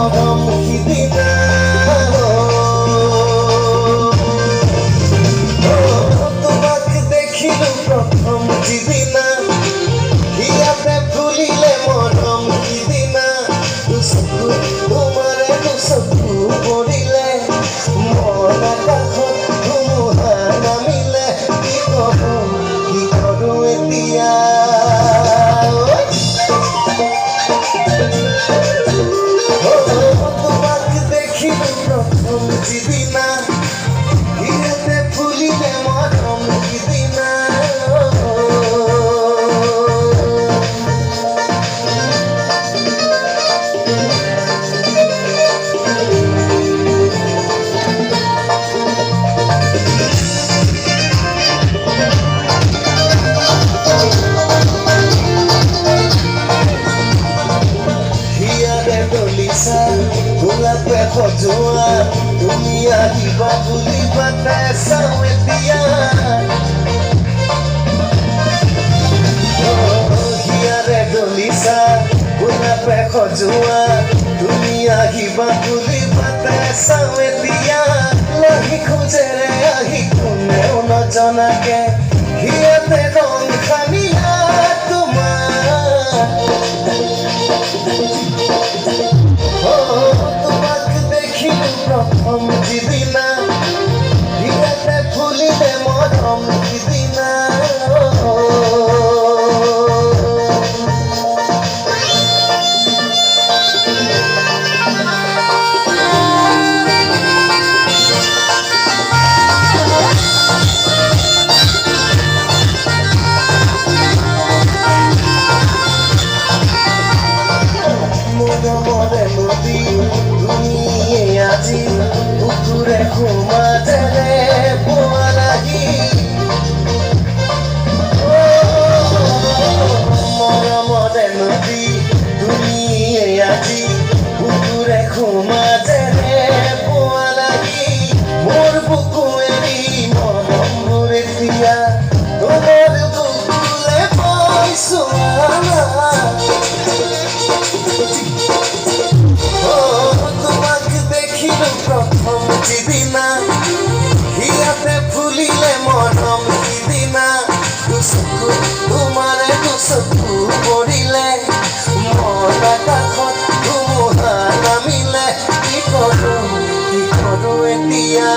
মৰম সিদিনা তোমাক দেখিলো প্ৰথম যিদিনা ইয়াতে ফুলিলে মৰম সিদিনা তোমাৰে চকু পৰিলে মন আকাশত ধুমুহা নামিলে কি কৰো এতিয়া তোমাক দেখিলো প্ৰথম যিদিনা ইয়াতে ফুলিলে মৰম সিদিনা গোলাপে সজোৱা তুমি আহিবা বুলি বাটে চাওঁ এতিয়া হিয়াৰে দলিছা গোলাপে সজোৱা তুমি আহিবা বুলি বাটে চাওঁ এতিয়া লাহি খোজেৰে আহি কোনেও নজনাকে হিয়াতে ৰং সানিলা প্ৰথম যিদিনা ইয়াতে ফুলিলে মৰম সিদিনা মৰমৰে নদী আজি পুকুৰে সোমাজেৰে পোৱা লাগি মৰমৰে নদী তুমি আজি পুকুৰে সোমাজেৰে পোৱা লাগি মোৰ বুকু এৰি মৰমবোৰ এতিয়া তোমাৰ বুকুলে পাইছো প্ৰথম যিদিনা ইয়াতে ফুলিলে মৰম সিদিনা তোমাৰে চকু পৰিলে মন আকাশত ধুমুহা নামিলে কি কৰো এতিয়া